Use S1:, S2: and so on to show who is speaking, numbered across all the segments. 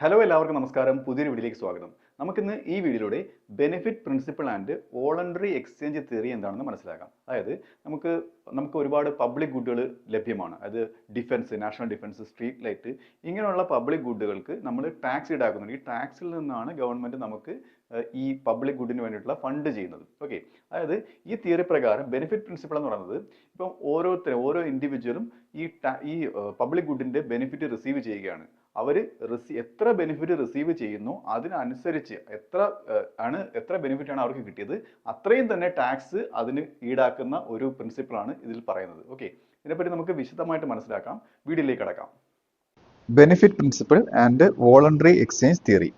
S1: Hello എല്ലാവർക്കും നമസ്കാരം. പുതിയൊരു വീഡിയോയിലേക്ക് സ്വാഗതം. നമുക്കിന്ന് ഈ വീഡിയോയിലൂടെ benefit principle and voluntary exchange theory എന്താണെന്ന് മനസ്സിലാക്കാം. അതായത് നമുക്ക് നമുക്ക് ഒരുപാട് പബ്ലിക് ഗുഡുകൾ ലഭ്യമാണ്. അത് defence, national defence, street light ഇങ്ങനെയുള്ള പബ്ലിക് ഗുഡുകൾക്ക് നമ്മൾ ടാക്സ് ഈടാക്കുന്നുണ്ട്. ഈ ടാക്സിൽ നിന്നാണ് ഗവൺമെൻറ് നമുക്ക് ഈ പബ്ലിക് ഗുഡിന് വേണ്ടിയിട്ടുള്ള ഫണ്ട് ചെയ്യുന്നത്. ഓക്കെ, അതായത് ഈ തിയറി പ്രകാരം ബെനിഫിറ്റ് പ്രിൻസിപ്പിൾ എന്ന് പറയുന്നത് ഇപ്പം ഓരോ ഇൻഡിവിജ്വലും ഈ പബ്ലിക് ഗുഡിൻ്റെ ബെനിഫിറ്റ് റിസീവ് ചെയ്യുകയാണ്. അവർ എത്ര ബെനിഫിറ്റ് റിസീവ് ചെയ്യുന്നു അതിനനുസരിച്ച് എത്ര ബെനിഫിറ്റ് ആണ് അവർക്ക് കിട്ടിയത് അത്രയും തന്നെ ടാക്സ് അതിന് ഈടാക്കുന്ന ഒരു പ്രിൻസിപ്പിളാണ് ഇതിൽ പറയുന്നത്. ഓക്കെ, ഇതിനെപ്പറ്റി നമുക്ക് വിശദമായിട്ട് മനസ്സിലാക്കാം. വീഡിയോയിലേക്ക് കടക്കാം.
S2: Benefit principle and voluntary exchange theory.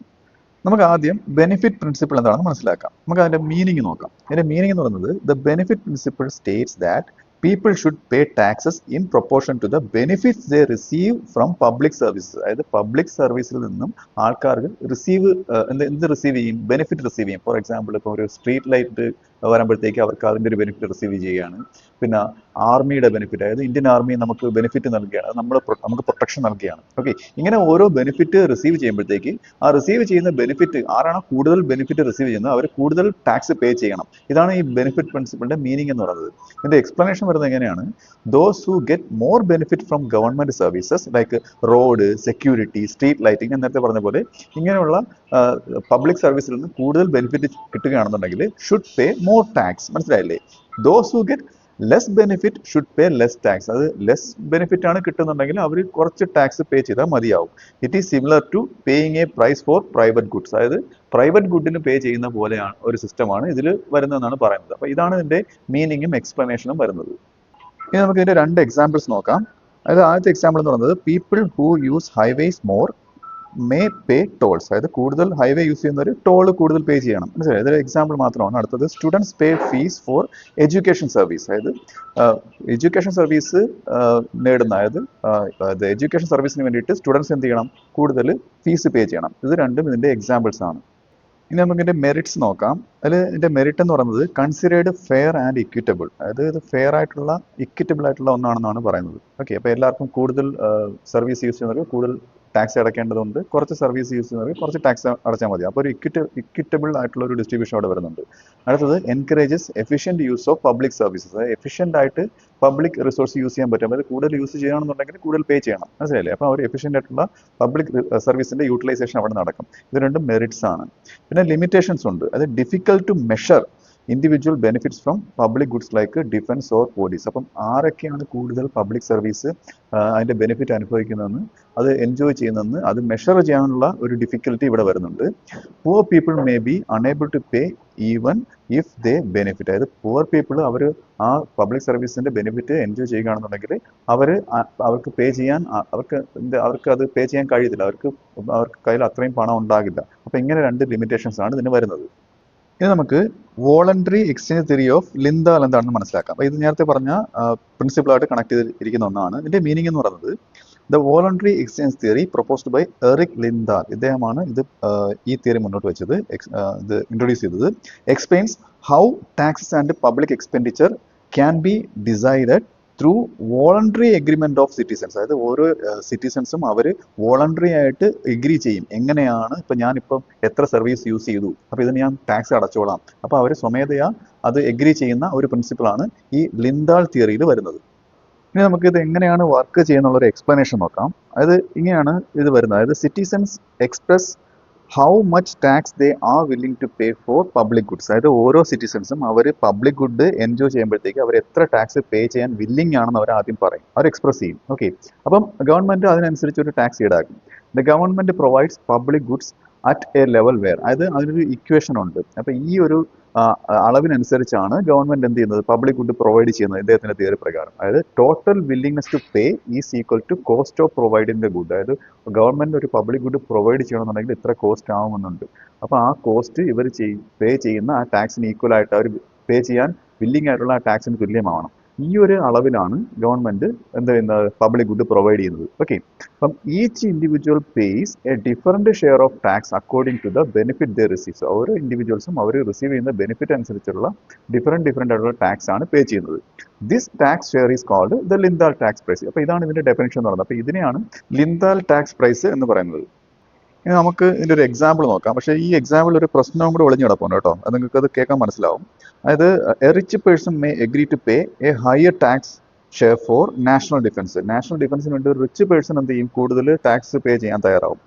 S2: നമുക്ക് ആദ്യം ബെനിഫിറ്റ് പ്രിൻസിപ്പിൾ എന്താണെന്ന് മനസ്സിലാക്കാം. നമുക്ക് അതിന്റെ മീനിങ് നോക്കാം. അതിന്റെ മീനിങ് എന്ന് പറയുന്നത് the benefit principle States that people should pay taxes in proportion to the benefits they receive from public services. അതായത് പബ്ലിക് സർവീസിൽ നിന്നും ആൾക്കാർക്ക് എന്ത് റിസീവ് ചെയ്യും? ബെനിഫിറ്റ് റിസീവ് ചെയ്യും. ഫോർ എക്സാമ്പിൾ ഇപ്പോൾ ഒരു സ്ട്രീറ്റ് ലൈറ്റ് വരുമ്പോഴത്തേക്ക് അവർക്ക് അതിൻ്റെ ഒരു ബെനിഫിറ്റ് റിസീവ് ചെയ്യുകയാണ്. പിന്നെ ആർമിയുടെ ബെനിഫിറ്റ്, അതായത് ഇന്ത്യൻ ആർമി നമുക്ക് ബെനിഫിറ്റ് നൽകുകയാണ്, അത് നമുക്ക് പ്രൊട്ടക്ഷൻ നൽകുകയാണ്. ഓക്കെ, ഇങ്ങനെ ഓരോ ബെനിഫിറ്റ് റിസീവ് ചെയ്യുമ്പോഴത്തേക്ക് ആ റിസീവ് ചെയ്യുന്ന ബെനിഫിറ്റ് ആരാണോ കൂടുതൽ ബെനിഫിറ്റ് റിസീവ് ചെയ്യുന്നത് അവർ കൂടുതൽ ടാക്സ് പേ ചെയ്യണം. ഇതാണ് ഈ ബെനിഫിറ്റ് പ്രിൻസിപ്പിളിന്റെ മീനിങ് എന്ന് പറയുന്നത്. ഇതിന്റെ എക്സ്പ്ലനേഷൻ വരുന്നത് എങ്ങനെയാണ്? Those who get more benefit from government services like road, security, street lighting എന്ന് നേരത്തെ പറഞ്ഞ പോലെ ഇങ്ങനെയുള്ള പബ്ലിക് സർവീസിൽ നിന്ന് കൂടുതൽ ബെനിഫിറ്റ് കിട്ടുകയാണെന്നുണ്ടെങ്കിൽ ഷുഡ് പേ മോർ ടാക്സ്. മനസ്സിലായില്ലേ? Those who get less benefit should pay less tax. അത് ലെസ് ബെനിഫിറ്റ് ആണ് കിട്ടുന്നുണ്ടെങ്കിൽ അവർ കുറച്ച് ടാക്സ് പേ ചെയ്താൽ മതിയാവും. It is similar to paying a price for private goods. അതായത് പ്രൈവറ്റ് ഗുഡിന് പേ ചെയ്യുന്ന പോലെയാണ് ഒരു സിസ്റ്റമാണ് ഇതിൽ വരുന്നതെന്നാണ് പറയുന്നത്. അപ്പോൾ ഇതാണ് ഇതിന്റെ മീനിങ്ങും എക്സ്പ്ലനേഷനും വരുന്നത്. ഇനി നമുക്ക് ഇതിന്റെ രണ്ട് എക്സാമ്പിൾസ് നോക്കാം. അതായത് ആദ്യത്തെ എക്സാമ്പിൾ എന്ന് പറയുന്നത് people who use highways more may pay tolls. അതായത് കൂടുതൽ ഹൈവേ യൂസ് ചെയ്യുന്നവർ ടോൾ കൂടുതൽ പേ ചെയ്യണം. മനസ്സിലായി? ഇതൊരു എക്സാമ്പിൾ മാത്രമാണ്. അടുത്തത് students pay fees for education service. അതായത് എഡ്യൂക്കേഷൻ സർവീസ് നേടുന്ന, അതായത് എഡ്യൂക്കേഷൻ സർവീസിന് വേണ്ടിയിട്ട് സ്റ്റുഡൻസ് എന്ത് ചെയ്യണം? കൂടുതൽ ഫീസ് പേ ചെയ്യണം. ഇത് രണ്ടും ഇതിന്റെ എക്സാമ്പിൾസ് ആണ്. ഇനി നമുക്ക് ഇതിന്റെ മെറിറ്റ്സ് നോക്കാം. അതിൽ ഇതിന്റെ മെറിറ്റ് എന്ന് പറയുന്നത് കൺസിഡേർഡ് ഫെയർ ആൻഡ് ഇക്വിറ്റബിൾ. അതായത് ഇത് ഫെയർ ആയിട്ടുള്ള, ഇക്വിറ്റബിൾ ആയിട്ടുള്ള ഒന്നാണെന്നാണ് പറയുന്നത്. ഓക്കെ, അപ്പോൾ എല്ലാവർക്കും കൂടുതൽ സർവീസ് യൂസ് ചെയ്യുന്നവർക്ക് കൂടുതൽ ടാക്സ് അടയ്ക്കേണ്ടതുണ്ട്, കുറച്ച് സർവീസ് യൂസ് ചെയ്യുന്നവർക്ക് കുറച്ച് ടാക്സ് അടച്ചാൽ മതി. അപ്പോൾ ഒരു ഇക്വിറ്റബിൾ ആയിട്ടുള്ള ഒരു ഡിസ്ട്രിബ്യൂഷൻ അവിടെ വരുന്നുണ്ട്. അടുത്തത് encourages efficient use of public services. അതായത് എഫിഷ്യന്റ് ആയിട്ട് പബ്ലിക് റിസോഴ്സ് യൂസ് ചെയ്യാൻ പറ്റും. അതായത് കൂടുതൽ യൂസ് ചെയ്യണമെന്നുണ്ടെങ്കിൽ കൂടുതൽ പേ ചെയ്യണം. മനസ്സിലായില്ലേ? അപ്പോൾ അവർ എഫിഷ്യന്റ് ആയിട്ടുള്ള പബ്ലിക് സർവീസിന്റെ യൂട്ടിലൈസേഷൻ അവിടെ നടക്കും. ഇത് രണ്ടും മെറിറ്റ്സ് ആണ്. പിന്നെ ലിമിറ്റേഷൻസ് ഉണ്ട്. അത് difficult to measure individual benefits from public goods like defence or police. അപ്പം ആരൊക്കെയാണ് കൂടുതൽ പബ്ലിക് സർവീസ് അതിന്റെ ബെനിഫിറ്റ് അനുഭവിക്കുന്നതെന്ന്, അത് എൻജോയ് ചെയ്യുന്നതെന്ന് അത് മെഷർ ചെയ്യാനുള്ള ഒരു ഡിഫിക്കൽട്ടി ഇവിടെ വരുന്നുണ്ട്. Poor people may be unable to pay even if they benefit. അതായത് പുവർ പീപ്പിൾ അവർ ആ പബ്ലിക് സർവീസിന്റെ ബെനിഫിറ്റ് എൻജോയ് ചെയ്യുകയാണെന്നുണ്ടെങ്കിൽ അവർക്ക് പേ ചെയ്യാൻ അവർക്ക് അത് പേ ചെയ്യാൻ കഴിയത്തില്ല. അവർക്ക് കയ്യിൽ അത്രയും പണം ഉണ്ടാകില്ല. അപ്പൊ ഇങ്ങനെ രണ്ട് ലിമിറ്റേഷൻസ് ആണ് ഇതിന് വരുന്നത്. ഇനി നമുക്ക് വോളണ്ടറി എക്സ്ചേഞ്ച് തിയറി ഓഫ് ലിൻഡാൽ എന്താണെന്ന് മനസ്സിലാക്കാം. അപ്പോൾ ഇത് നേരത്തെ പറഞ്ഞ പ്രിൻസിപ്പിളായിട്ട് കണക്ട് ചെയ്തിരിക്കുന്ന ഒന്നാണ്. ഇതിന്റെ മീനിങ് എന്ന് പറയുന്നത് the voluntary exchange theory proposed by Eric Lindahl. ഇദ്ദേഹമാണ് ഈ തിയറി മുന്നോട്ട് വെച്ചത്, ഇത് ഇൻട്രൊഡ്യൂസ് ചെയ്തത്. Explains how taxes and public expenditure can be decided through voluntary agreement of citizens. അതായത് ഓരോ സിറ്റിസൺസും അവർ വോളണ്ടറി ആയിട്ട് എഗ്രി ചെയ്യും. എങ്ങനെയാണ് ഞാനിപ്പം എത്ര സർവീസ് യൂസ് ചെയ്തു, അപ്പോൾ ഇതിന് ഞാൻ ടാക്സ് അടച്ചോളാം. അപ്പോൾ അവർ സ്വമേധയാ അത് എഗ്രി ചെയ്യുന്ന ഒരു പ്രിൻസിപ്പിളാണ് ഈ ലിൻഡാൽ തിയറിയിൽ വരുന്നത്. ഇനി നമുക്ക് ഇത് എങ്ങനെയാണ് വർക്ക് ചെയ്യുന്നുള്ള ഒരു എക്സ്പ്ലനേഷൻ നോക്കാം. അതായത് ഇങ്ങനെയാണ് ഇത് വരുന്നത്. അതായത് citizens express how much tax they are willing to pay for public goods. അതായത് ഓരോ സിറ്റിസൺസും അവർ പബ്ലിക് ഗുഡ് എൻജോയ് ചെയ്യുമ്പോഴത്തേക്ക് അവർ എത്ര ടാക്സ് പേ ചെയ്യാൻ വില്ലിംഗ് ആണെന്ന് അവർ ആദ്യം പറയും, അവർ എക്സ്പ്രസ് ചെയ്യും. ഓക്കെ, അപ്പം ഗവൺമെന്റ് അതിനനുസരിച്ച് ഒരു ടാക്സ് ഈടാക്കും. The government provides public goods at a level where. അതായത് അതിനൊരു ഇക്വേഷൻ ഉണ്ട്. അപ്പൊ ഈ ഒരു അളവിനനുസരിച്ചാണ് ഗവൺമെന്റ് എന്ത് ചെയ്യുന്നത്? പബ്ലിക് ഗുഡ് പ്രൊവൈഡ് ചെയ്യുന്നത് ഇദ്ദേഹത്തിന്റെ തിയറി പ്രകാരം. അതായത് total willingness to pay is equal to cost of providing the good. അതായത് ഗവൺമെന്റ് ഒരു പബ്ലിക് ഗുഡ് പ്രൊവൈഡ് ചെയ്യണമെന്നുണ്ടെങ്കിൽ ഇത്ര കോസ്റ്റ് ആവുമെന്നുണ്ട്. അപ്പൊ ആ കോസ്റ്റ് ഇവർ പേ ചെയ്യുന്ന ആ ടാക്സിന് ഈക്വൽ ആയിട്ട് അവർ പേ ചെയ്യാൻ വില്ലിംഗ് ആയിട്ടുള്ള ആ ടാക്സിന് തുല്യമാവണം. ഈ ഒരു അളവിലാണ് ഗവൺമെന്റ് എന്ത് ചെയ്യുന്നത്? പബ്ലിക് ഗുഡ് പ്രൊവൈഡ് ചെയ്യുന്നത്. ഓക്കെ, അപ്പം each individual pays a different share of tax according to the benefit they receives. ഓരോ ഇൻഡിവിജ്വൽസും അവർ റിസീവ് ചെയ്യുന്ന ബെനിഫിറ്റ് അനുസരിച്ചുള്ള ഡിഫറെന്റ് ആയിട്ടുള്ള ടാക്സ് ആണ് പേ ചെയ്യുന്നത്. This tax share is called the Lindahl tax price. അപ്പോൾ ഇതാണ് ഇതിന്റെ ഡെഫിനിഷൻ എന്ന് പറയുന്നത്. അപ്പോൾ ഇതിനെയാണ് ലിൻഡാൽ ടാക്സ് പ്രൈസ് എന്ന് പറയുന്നത്. ഇനി നമുക്ക് ഇതിൻ്റെ ഒരു എക്സാമ്പിൾ നോക്കാം. പക്ഷേ ഈ എക്സാമ്പിൾ ഒരു പ്രശ്നവും കൂടെ ഒളിഞ്ഞു കിടപ്പുണ്ട് കേട്ടോ. അത് നിങ്ങൾക്ക് അത് കേൾക്കാൻ മനസ്സിലാവും. അതായത് a rich person may agree to pay a higher tax share for national defence. National ഡിഫൻസിന് വേണ്ടി ഒരു റിച്ച് പേഴ്സൺ എന്ത് ചെയ്യും, കൂടുതൽ ടാക്സ് പേ ചെയ്യാൻ തയ്യാറാവും.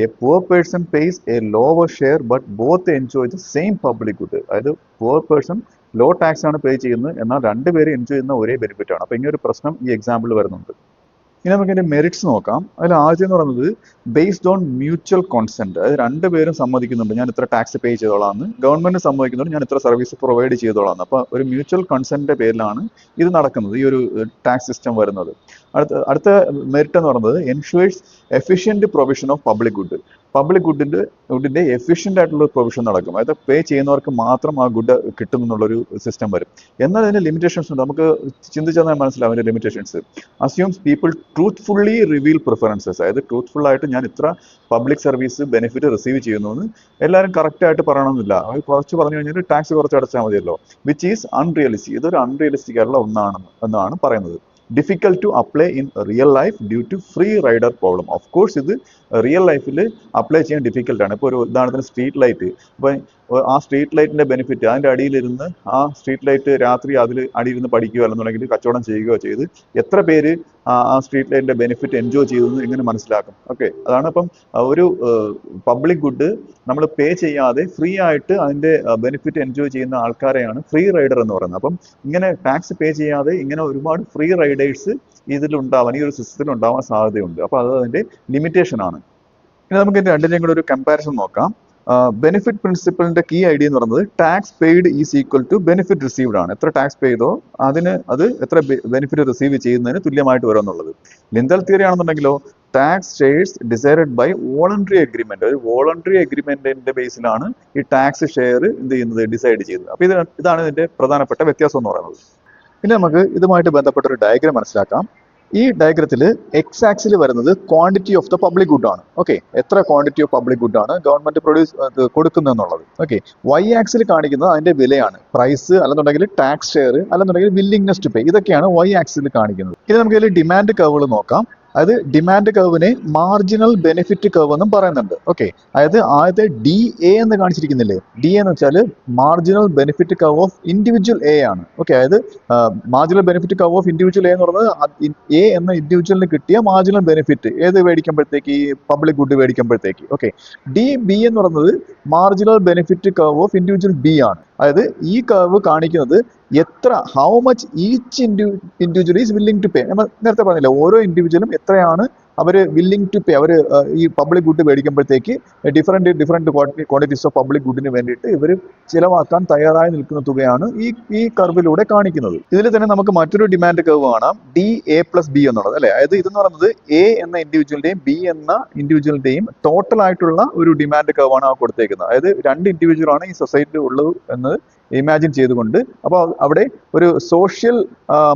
S2: A poor person pays a lower share but both enjoy the same public good. അതായത് poor person low tax ആണ് പേ ചെയ്യുന്നത്, എന്നാൽ രണ്ടുപേരും എൻജോയ് ചെയ്യുന്ന ഒരേ ബെനിഫിറ്റ് ആണ്. അപ്പോൾ ഇങ്ങനെ ഒരു പ്രശ്നം ഈ എക്സാമ്പിൾ വരുന്നുണ്ട്. ഇനി നമുക്ക് ഇതിന്റെ മെറിറ്റ്സ് നോക്കാം. അതിൽ ആദ്യം എന്ന് പറയുന്നത് ബേസ്ഡ് ഓൺ മ്യൂച്വൽ കോൺസെന്റ്. അതായത് രണ്ടുപേരും സമ്മതിക്കുന്നുണ്ട് ഞാൻ ഇത്ര ടാക്സ് പേ ചെയ്തോളാന്ന്, ഗവൺമെന്റ് സമ്മതിക്കുന്നുണ്ട് ഞാൻ ഇത്ര സർവീസ് പ്രൊവൈഡ് ചെയ്തോളാന്ന്. അപ്പോൾ ഒരു മ്യൂച്വൽ കൺസെന്റിന്റെ പേരിലാണ് ഇത് നടക്കുന്നത്, ഈ ഒരു ടാക്സ് സിസ്റ്റം വരുന്നത്. അടുത്ത മെറിറ്റ് എന്ന് പറയുന്നത് ensures efficient provision of public good. Public ഗുഡിന്റെ എഫിഷ്യന്റ് ആയിട്ടുള്ള പ്രൊവിഷൻ നടക്കും. അതായത് പേ ചെയ്യുന്നവർക്ക് മാത്രം ആ ഗുഡ് കിട്ടും എന്നുള്ളൊരു സിസ്റ്റം വരും. എന്നാൽ അതിന്റെ ലിമിറ്റേഷൻസ് ഉണ്ട്. നമുക്ക് ചിന്തിച്ചാൽ മനസ്സിലാവും അതിന്റെ limitations. Assumes people truthfully reveal preferences. അതായത് ട്രൂത്ത്ഫുൾ ആയിട്ട് ഞാൻ ഇത്ര പബ്ലിക് സർവീസ് ബെനിഫിറ്റ് റിസീവ് ചെയ്യുന്നു എന്ന് എല്ലാവരും കറക്റ്റ് ആയിട്ട് പറയണമെന്നില്ല. അത് കുറച്ച് പറഞ്ഞു കഴിഞ്ഞാൽ ടാക്സ് കുറച്ച് അടച്ചാൽ മതിയല്ലോ. Which is unrealistic. ഇതൊരു അൺറിയലിസ്റ്റിക് ആയിട്ടുള്ള എന്നാണ് പറയുന്നത്. Difficult to apply in real life due to free rider problem. Of course ഇത് റിയൽ ലൈഫിൽ അപ്ലൈ ചെയ്യാൻ ഡിഫിക്കൽട്ടാണ്. ഇപ്പോൾ ഒരു ഉദാഹരണത്തിന് സ്ട്രീറ്റ് ലൈറ്റ്. അപ്പോൾ ആ സ്ട്രീറ്റ് ലൈറ്റിന്റെ ബെനിഫിറ്റ് അതിന്റെ അടിയിലിരുന്ന് ആ സ്ട്രീറ്റ് ലൈറ്റ് രാത്രി അതിൽ അടിയിരുന്ന് പഠിക്കുകയോ അല്ലെന്നുണ്ടെങ്കിൽ കച്ചവടം ചെയ്യുകയോ ചെയ്ത് എത്ര പേര് ആ സ്ട്രീറ്റ് ലൈറ്റിന്റെ ബെനിഫിറ്റ് എൻജോയ് ചെയ്തെന്ന് എങ്ങനെ മനസ്സിലാക്കും? ഓക്കെ, അതാണ്. അപ്പം ഒരു പബ്ലിക് ഗുഡ് നമ്മൾ പേ ചെയ്യാതെ ഫ്രീ ആയിട്ട് അതിന്റെ ബെനിഫിറ്റ് എൻജോയ് ചെയ്യുന്ന ആൾക്കാരെയാണ് ഫ്രീ റൈഡർ എന്ന് പറയുന്നത്. അപ്പം ഇങ്ങനെ ടാക്സ് പേ ചെയ്യാതെ ഇങ്ങനെ ഒരുപാട് ഫ്രീ റൈഡേഴ്സ് ഇതിലുണ്ടാവാൻ, ഈ ഒരു സിസ്റ്റത്തിൽ ഉണ്ടാവാൻ സാധ്യതയുണ്ട്. അപ്പോൾ അത് അതിന്റെ ലിമിറ്റേഷൻ ആണ്. ഇനി നമുക്ക് ഇതിന്റെ രണ്ടിനെയും കൂടെ ഒരു കമ്പാരിസൺ നോക്കാം. ബെനിഫിറ്റ് പ്രിൻസിപ്പിളിന്റെ കീ ഐഡിയ എന്ന് പറയുന്നത് tax paid is equal to benefit received ആണ്. എത്ര ടാക്സ് പെയ്തോ അത് എത്ര ബെനിഫിറ്റ് റിസീവ് ചെയ്യുന്നതിന് തുല്യമായിട്ട് വരും എന്നുള്ളത്. ലിന്തൽ തിയറി ആണെന്നുണ്ടെങ്കിലോ tax shares decided by voluntary agreement. ഒരു വോളണ്ടറി അഗ്രിമെന്റിന്റെ ബേസിലാണ് ഈ ടാക്സ് ഷെയർ എന്ത് ചെയ്യുന്നത്, ഡിസൈഡ് ചെയ്യുന്നത്. അപ്പൊ ഇതാണ് ഇതിന്റെ പ്രധാനപ്പെട്ട വ്യത്യാസം എന്ന് പറയുന്നത്. ഇനി നമുക്ക് ഇതുമായിട്ട് ബന്ധപ്പെട്ട ഒരു ഡയഗ്രം മനസ്സിലാക്കാം. ഈ ഡയഗ്രത്തിൽ എക്സ് ആക്സിൽ വരുന്നത് quantity of the public good ആണ്. ഓക്കെ, എത്ര ക്വാണ്ടിറ്റി ഓഫ് പബ്ലിക് ഗുഡ് ആണ് ഗവൺമെന്റ് കൊടുക്കുന്നതെന്നുള്ളത്. ഓക്കെ, വൈ ആക്സിൽ കാണിക്കുന്നത് അതിന്റെ വിലയാണ്, പ്രൈസ് അല്ലെന്നുണ്ടെങ്കിൽ ടാക്സ് ഷെയർ അല്ലെന്നുണ്ടെങ്കിൽ വില്ലിംഗ്നെസ് ടു പേ. ഇതൊക്കെയാണ് വൈ ആക്സിൽ കാണിക്കുന്നത്. ഇനി നമുക്ക് ഇതിൽ ഡിമാൻഡ് കർവുകൾ നോക്കാം. അത് ഡിമാൻഡ് കർവിനെ മാർജിനൽ ബെനിഫിറ്റ് കർവ് എന്നും പറയുന്നുണ്ട്. ഓക്കെ, അതായത് ആദ്യത്തെ ഡി എ എന്ന് കാണിച്ചിരിക്കുന്നില്ലേ, ഡി എന്ന് വെച്ചാൽ marginal benefit curve of individual A ആണ്. ഓക്കെ, അതായത് marginal benefit curve of individual A എന്ന് പറയുന്നത് എ എന്ന ഇൻഡിവിജ്വലിന് കിട്ടിയ മാർജിനൽ ബെനിഫിറ്റ് ഏത് മേടിക്കുമ്പോഴത്തേക്ക്, ഈ പബ്ലിക് ഗുഡ് മേടിക്കുമ്പോഴത്തേക്ക്. ഓക്കെ, ഡി ബി എന്ന് പറയുന്നത് marginal benefit curve of individual B ആണ്. അതായത് ഈ കർവ് കാണിക്കുന്നത് how much each individual is willing to pay. നമ്മൾ നേരത്തെ പറഞ്ഞില്ല, ഓരോ ഇൻഡിവിജ്വലും എത്രയാണ് അവർ വില്ലിംഗ് ടു പേ. അവർ ഈ പബ്ലിക് ഗുഡ് മേടിക്കുമ്പോഴത്തേക്ക് ഡിഫറെന്റ് ക്വാണ്ടിറ്റീസ് ഓഫ് പബ്ലിക് ഗുഡിന് വേണ്ടിയിട്ട് ഇവർ ചിലവാക്കാൻ തയ്യാറായി നിൽക്കുന്ന തുകയാണ് ഈ കർവിലൂടെ കാണിക്കുന്നത്. ഇതിൽ തന്നെ നമുക്ക് മറ്റൊരു ഡിമാൻഡ് കർവ് കാണാം, ഡി എ പ്ലസ് ബി എന്നുള്ളത് അല്ലെ. അതായത് ഇതെന്ന് പറയുന്നത് എ എന്ന ഇൻഡിവിജ്വലിന്റെയും ബി എന്ന ഇൻഡിവിജ്വലിന്റെയും ടോട്ടൽ ആയിട്ടുള്ള ഒരു ഡിമാൻഡ് കർവ് ആണ് കൊടുത്തേക്കുന്നത്. അതായത് രണ്ട് ഇൻഡിവിജ്വൽ ആണ് ഈ സൊസൈറ്റിയിൽ ഉള്ളത് എന്ന് ഇമാജിൻ ചെയ്തുകൊണ്ട്, അപ്പോൾ അവിടെ ഒരു സോഷ്യൽ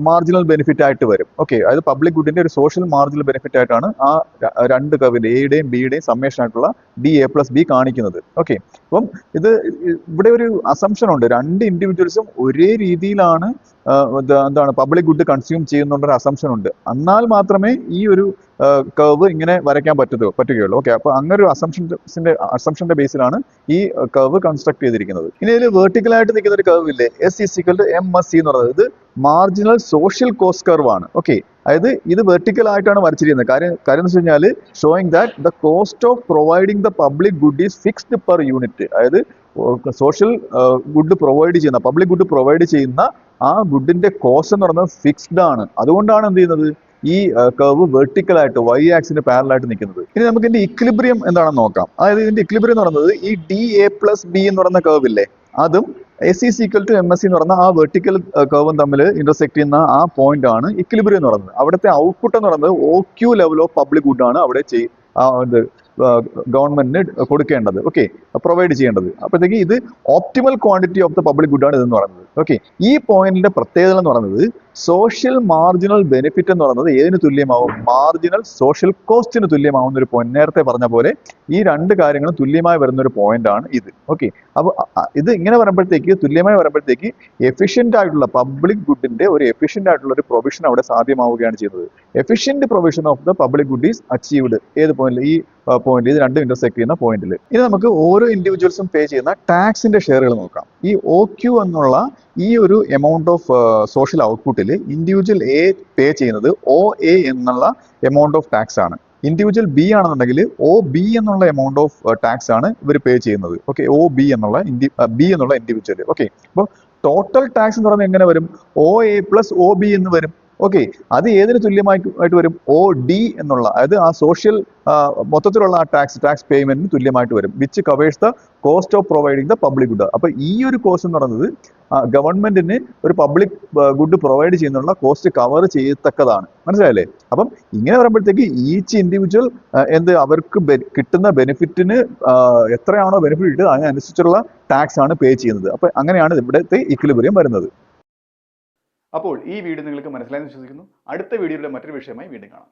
S2: മാർജിനൽ ബെനിഫിറ്റ് ആയിട്ട് വരും. ഓക്കെ, അതായത് പബ്ലിക് ഗുഡിന്റെ ഒരു സോഷ്യൽ മാർജിനൽ ബെനിഫിറ്റ് ആയിട്ടാണ് ആ രണ്ട് കർവിന്റെ എയുടെയും ബിയുടെയും സമ്മേഷൻ ആയിട്ടുള്ള ഡി എ പ്ലസ് ബി കാണിക്കുന്നത്. ഓക്കെ, അപ്പം ഇവിടെ ഒരു അസംഷൻ ഉണ്ട്, രണ്ട് ഇൻഡിവിജ്വൽസും ഒരേ രീതിയിലാണ് എന്താണ് പബ്ലിക് ഗുഡ് കൺസ്യൂം ചെയ്യുന്നുണ്ടൊരു അസംഷൻ ഉണ്ട്. എന്നാൽ മാത്രമേ ഈ ഒരു കർവ് ഇങ്ങനെ വരയ്ക്കാൻ പറ്റുകയുള്ളൂ. ഓക്കെ, അപ്പൊ അങ്ങനെ ഒരു അസംഷന്റെ ബേസിലാണ് ഈ കർവ് കൺസ്ട്രക്ട് ചെയ്തിരിക്കുന്നത്. ഇനി ഇതിൽ വെർട്ടിക്കലായിട്ട് നിൽക്കുന്ന ഒരു കർവ് ഇല്ലേ, S is equal to M S C എന്ന് പറയുന്നത്, ഇത് മാർജിനൽ സോഷ്യൽ കോസ്റ്റ് കർവ് ആണ്. ഓക്കെ, അതായത് ഇത് വെർട്ടിക്കൽ ആയിട്ടാണ് വരച്ചിരിക്കുന്നത്. കാര്യം എന്ന് വെച്ച് കഴിഞ്ഞാൽ showing that the cost of providing the public good is fixed per unit. അതായത് സോഷ്യൽ ഗുഡ് പ്രൊവൈഡ് ചെയ്യുന്ന, പബ്ലിക് ഗുഡ് പ്രൊവൈഡ് ചെയ്യുന്ന ആ ഗുഡിന്റെ കോസ്റ്റ് എന്ന് പറയുന്നത് ഫിക്സ്ഡ് ആണ്. അതുകൊണ്ടാണ് എന്ത് ചെയ്യുന്നത്, ഈ കർവ് വെർട്ടിക്കൽ ആയിട്ട് വൈ ആക്സിന് പാരലൽ ആയിട്ട് നിൽക്കുന്നത്. ഇനി നമുക്ക് ഇതിന്റെ ഇക്വിലിബ്രിയം എന്താണെന്ന് നോക്കാം. അതായത് ഇതിന്റെ ഇക്വിലിബ്രിയം എന്ന് പറയുന്നത് ഈ ഡി എ പ്ലസ് ബി എന്ന് പറയുന്ന കർവ് ഇല്ലേ, അതും S is equal to M S C എന്ന് പറയുന്ന ആ വെർട്ടിക്കൽ കർവും തമ്മിൽ ഇന്റർസെക്ട് ചെയ്യുന്ന ആ പോയിന്റ് ആണ് ഇക്വിലിബ്രിയം എന്ന് പറയുന്നത്. അവിടുത്തെ ഔട്ട്പുട്ട് എന്ന് പറയുന്നത് OQ level of public good ആണ് അവിടെ ഗവൺമെന്റിന് കൊടുക്കേണ്ടത്. ഓക്കെ, പ്രൊവൈഡ് ചെയ്യേണ്ടത്. അപ്പോഴത്തേക്ക് ഇത് optimal quantity of the public good ആണ് ഇതെന്ന് പറയുന്നത്. ഓക്കെ, ഈ പോയിന്റിന്റെ പ്രത്യേകത എന്ന് പറയുന്നത് സോഷ്യൽ മാർജിനൽ ബെനിഫിറ്റ് എന്ന് പറയുന്നത് ഏതിന് തുല്യമാവും? മാർജിനൽ സോഷ്യൽ കോസ്റ്റിന് തുല്യമാവുന്ന ഒരു പോയിന്റ്. നേരത്തെ പറഞ്ഞ പോലെ ഈ രണ്ട് കാര്യങ്ങളും തുല്യമായി വരുന്ന ഒരു പോയിന്റ് ആണ് ഇത്. ഓക്കെ, അപ്പോൾ ഇത് ഇങ്ങനെ വരുമ്പോഴത്തേക്ക്, തുല്യമായി വരുമ്പോഴത്തേക്ക് എഫിഷ്യന്റ് ആയിട്ടുള്ള പബ്ലിക് ഗുഡിന്റെ ഒരു എഫിഷ്യന്റ് ആയിട്ടുള്ള ഒരു പ്രൊവിഷൻ അവിടെ സാധ്യമാവുകയാണ് ചെയ്യുന്നത്. Efficient provision of the public good is achieved ഏത് പോയിന്റിൽ? ഈ പോയിന്റ്, ഇത് രണ്ടും ഇന്റർസെക്ട് ചെയ്യുന്ന പോയിന്റിൽ. ഇനി നമുക്ക് ഓരോ ഇൻഡിവിജ്വൽസും പേ ചെയ്യുന്ന ടാക്സിന്റെ ഷെയറുകൾ നോക്കാം. ഈ OQ എന്നുള്ള ഈ ഒരു എമൗണ്ട് ഓഫ് സോഷ്യൽ ഔട്ട്പുട്ടിൽ ഇൻഡിവിജ്വൽ എ പേ ചെയ്യുന്നത് OA എന്നുള്ള എമൗണ്ട് ഓഫ് ടാക്സ് ആണ്. ഇൻഡിവിജ്വൽ ബി ആണെന്നുണ്ടെങ്കിൽ OB എന്നുള്ള എമൗണ്ട് ഓഫ് ടാക്സ് ആണ് ഇവർ പേ ചെയ്യുന്നത്. ഓക്കെ, OB എന്നുള്ള ഇൻഡിവിജ്വൽ. ഓക്കെ, അപ്പോൾ ടോട്ടൽ ടാക്സ് എന്ന് പറയുന്നത് എങ്ങനെ വരും? OA പ്ലസ് OB എന്ന് വരും. ഓക്കെ, അത് ഏതിന് തുല്യമായിട്ട് വരും? OD എന്നുള്ള, അതായത് ആ സോഷ്യൽ മൊത്തത്തിലുള്ള ആ ടാക്സ് പേയ്മെന്റിന് തുല്യമായിട്ട് വരും. Which covers the cost of providing the public good. അപ്പൊ ഈ ഒരു കോസ്റ്റ് എന്ന് പറയുന്നത് ഗവൺമെന്റിന് ഒരു പബ്ലിക് ഗുഡ് പ്രൊവൈഡ് ചെയ്യുന്നുള്ള കോസ്റ്റ് കവർ ചെയ്യത്തക്കതാണ്. മനസ്സിലായല്ലേ? അപ്പം ഇങ്ങനെ വരുമ്പോഴത്തേക്ക് ഈച്ച് ഇൻഡിവിജ്വൽ അവർക്ക് കിട്ടുന്ന ബെനിഫിറ്റിന് എത്രയാണോ ബെനിഫിറ്റ് കിട്ടുക അതിനനുസരിച്ചുള്ള ടാക്സ് ആണ് പേ ചെയ്യുന്നത്. അപ്പൊ അങ്ങനെയാണ് ഇവിടുത്തെ ഇക്വിലിബ്രിയം വരുന്നത്.
S1: അപ്പോൾ ഈ വീഡിയോ നിങ്ങൾക്ക് മനസ്സിലായെന്ന് വിശ്വസിക്കുന്നു. അടുത്ത വീഡിയോയിലെ മറ്റൊരു വിഷയമായി വീണ്ടും കാണാം.